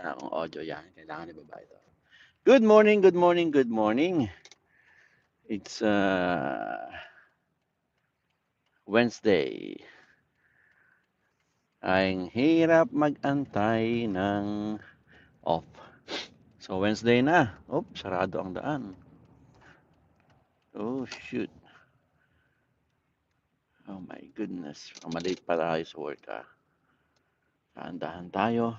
Wala akong audio yan. Kailangan ibaba ito. Good morning, good morning, good morning. It's Wednesday. Ang hirap mag-antay ng off. So Wednesday na. Oh, sarado ang daan. Oh, shoot. Oh my goodness. Malate pa tayo sa work Dahan-dahan tayo.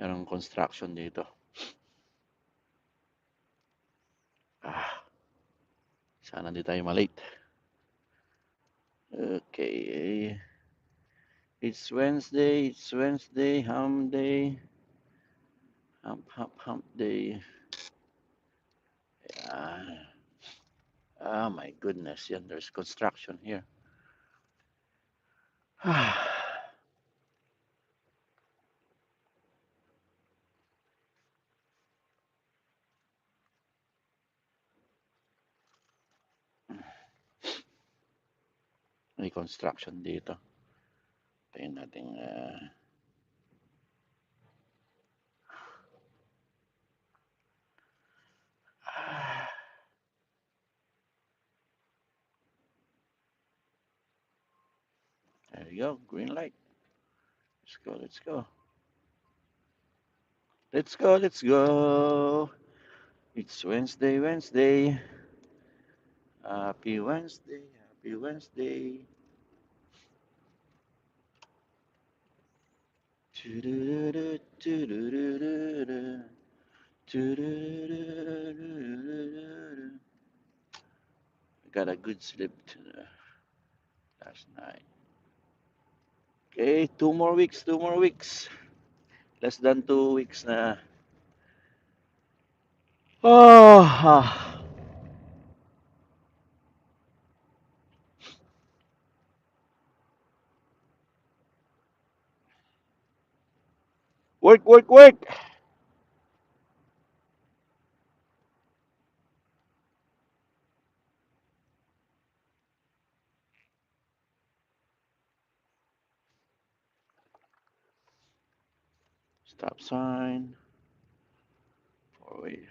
Merong construction dito. Sana di tayo malate. Okay. It's Wednesday, hump day. Hump day. Oh my goodness, yan, there's construction here. May construction dito. Tayo natin there you go, green light. Let's go, let's go. Let's go, let's go. It's Wednesday, Wednesday. Happy Wednesday, happy Wednesday. I got a good sleep last night. Okay, 2 more weeks, 2 more weeks. Less than 2 weeks na. Oh, work, work, work. Stop sign. Forward.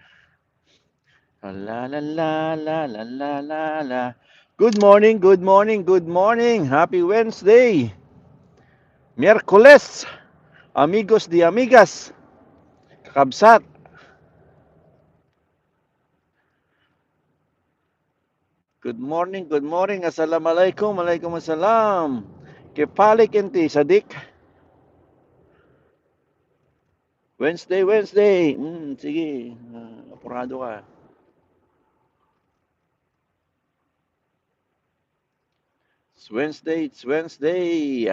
La la la la la la la la. Good morning, good morning, good morning. Happy Wednesday. Miércoles. Amigos de amigas. Kakabsat. Good morning, good morning. Assalamualaikum, alaikum assalam. Kepalik inti, Sadik. Wednesday, Wednesday. Sige, apurado ka. It's Wednesday, it's Wednesday.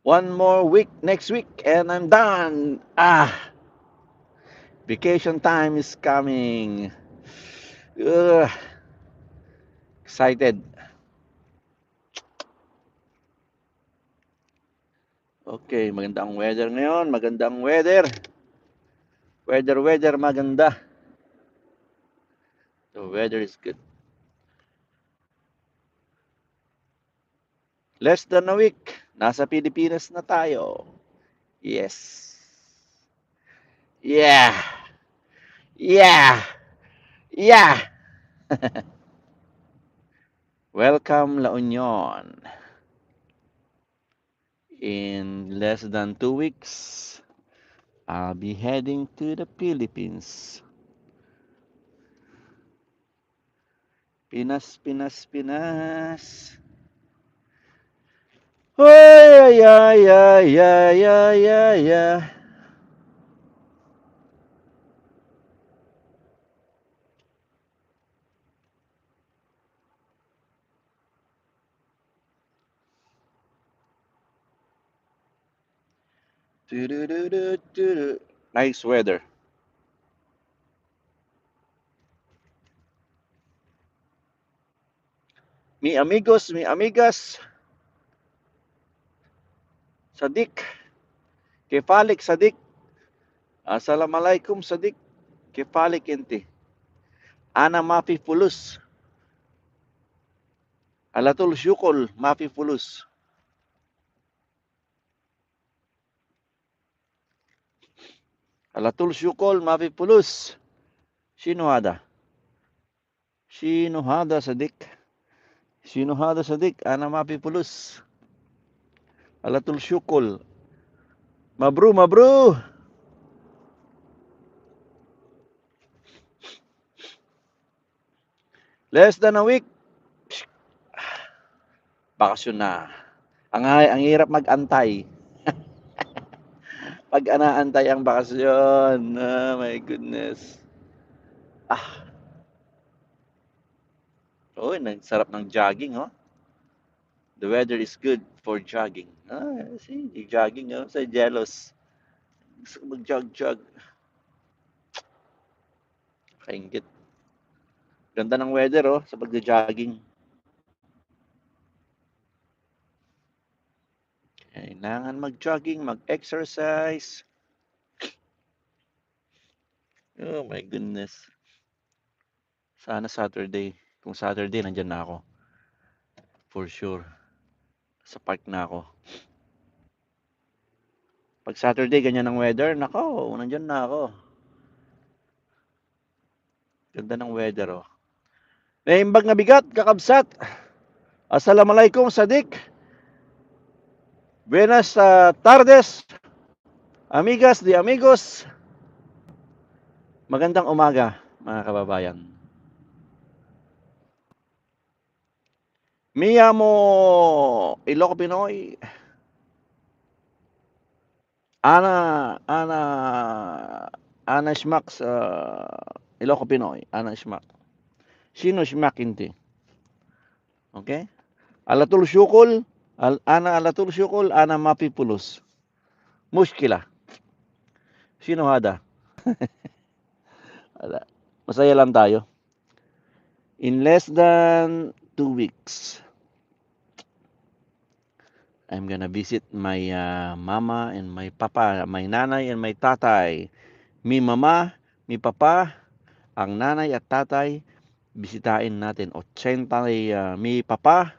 One more week next week and I'm done. Vacation time is coming. Ugh, excited. Okay, magandang weather ngayon. Magandang weather. Weather, maganda. The weather is good. Less than a week. Nasa Pilipinas na tayo. Yes. Yeah. Yeah. Yeah. Welcome, La Union. In less than 2 weeks, I'll be heading to the Philippines. Pinas, Pinas, Pinas. Ay, ay, ay, ay, ay, ay, ay. Nice weather. Mi amigos, mi amigas. Sadik. Kefalik, Sadik. Assalamualaikum, Sadik. Kefalik inti. Ana mafi fulus. Alatul syukol mafi fulus. Alatul syukol, mapipulus. Sino hada? Sino hada sadik? Sino hada sadik? Ana mapipulus. Alatul syukol. Mabru, mabru. Less than a week. Bakasyon na. Ang hirap mag-antay. Pag anaantay ang bakasyon. Oh my goodness. Ah, oh, sarap ng jogging, oh. The weather is good for jogging. Ah, see, jogging, oh. So jealous. Gusto ko mag-jog-jog. Kaingit. Ganda ng weather, oh, sa pagja-jogging. Kailangan mag-jogging, mag-exercise. Oh my goodness. Sana Saturday. Kung Saturday, nandyan na ako. For sure. Sa park na ako. Pag Saturday, ganyan ang weather, nako, nandyan na ako. Ganda ng weather, oh. Naimbag na bigat, kakabsat. Assalamualaikum, Sadik. Buenas tardes, amigas de amigos. Magandang umaga, mga kababayan. Mi amo Iloco Pinoy. Ana Schmack sa Iloco Pinoy. Ana Schmack. Sino Schmack hindi? Okay? Alatul syukol, ana alatul syukol, ana mapipulos. Muskila. Sino hada? Masaya lang tayo. In less than 2 weeks, I'm gonna visit my mama and my papa, my nanay and my tatay. Mi mama, mi papa, ang nanay at tatay, bisitahin natin. 80, mi papa,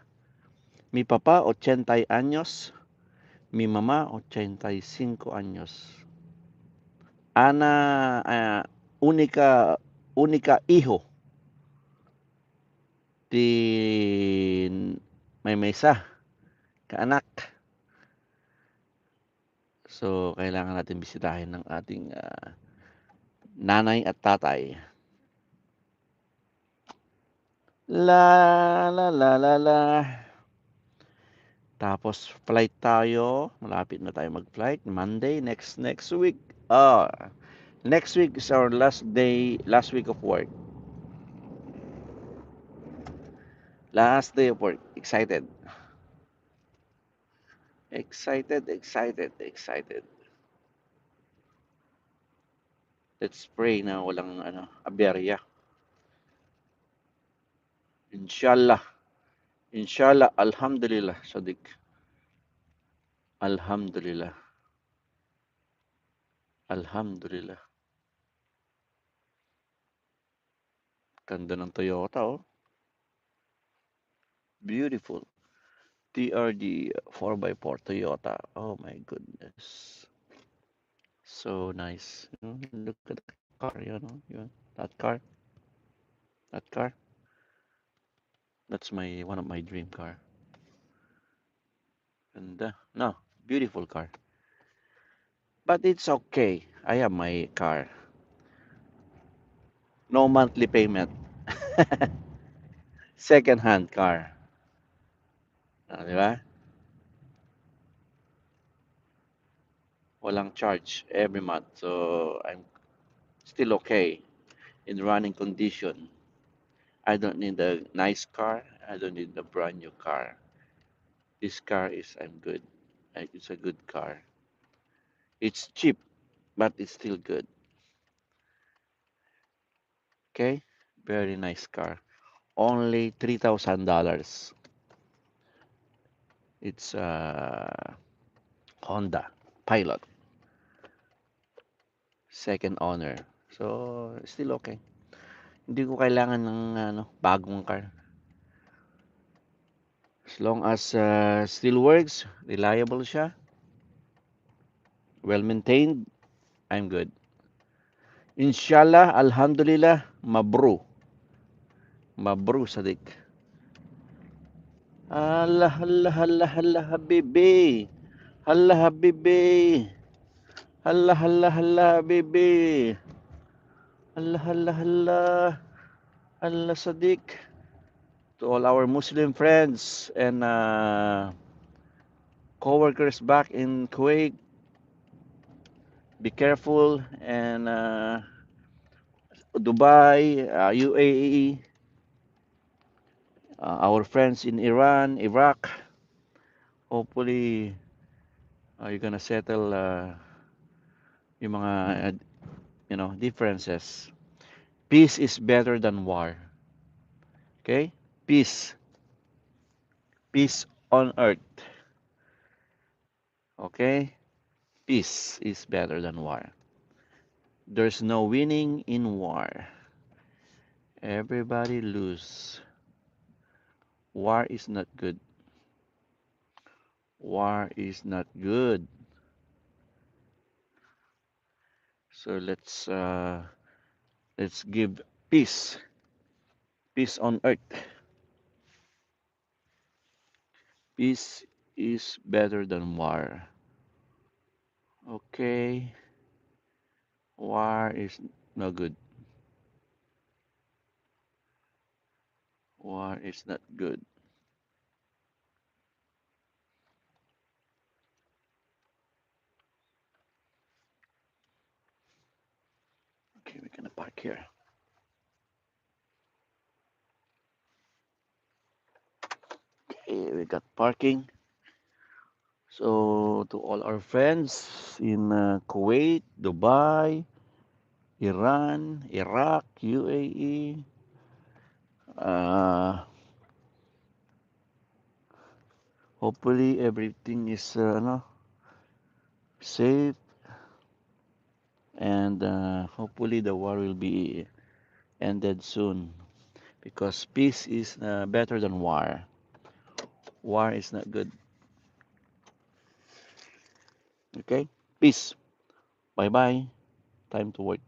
80 anyos, mi mama, 85 anyos. Ana, única hijo din may mesa, kaanak. So, kailangan natin bisitahin ng ating nanay at tatay. La la la la la. Tapos flight tayo. Malapit na tayo mag-flight. Monday, next week. Next week is our last week of work. Last day of work. Excited. Excited. Let's pray na walang aberya. Inshallah. Alhamdulillah, Sadiq. Alhamdulillah. Ganda ng Toyota, oh. Beautiful. TRD 4x4 Toyota. Oh my goodness. So nice. Look at the car, that car. That's one of my dream car. And no, beautiful car. But it's okay. I have my car. No monthly payment. Second hand car. Di ba? Walang charge every month. So I'm still okay in running condition. I don't need a nice car. I don't need a brand new car. This car I'm good. It's a good car. It's cheap, but it's still good. Okay? Very nice car. Only $3,000. It's a Honda Pilot. Second owner. So, still okay. Hindi ko kailangan ng bagong car. As long as still works, reliable siya, well maintained, I'm good. Inshallah, alhamdulillah, mabru. Mabru, Sadiq. Allah, Allah, Allah, Allah, habibi. Allah, habibi. Allah, Allah, Allah, habibi. Allah, Allah, Allah. Allah, Sadiq. To all our Muslim friends and co-workers back in Kuwait, be careful. And Dubai, UAE, our friends in Iran, Iraq, hopefully you're gonna settle yung mga differences. Peace is better than war. Okay? Peace. Peace on earth. Okay? Peace is better than war. There's no winning in war. Everybody lose. War is not good. War is not good. So let's give peace. Peace on earth. Peace is better than war. Okay? War is no good. War is not good. Okay, we're gonna park here. Okay, we got parking. So to all our friends in Kuwait, Dubai, Iran, Iraq, UAE, uh, hopefully everything is safe, and hopefully the war will be ended soon, because peace is better than war. War is not good. Okay, peace. Bye bye. Time to work.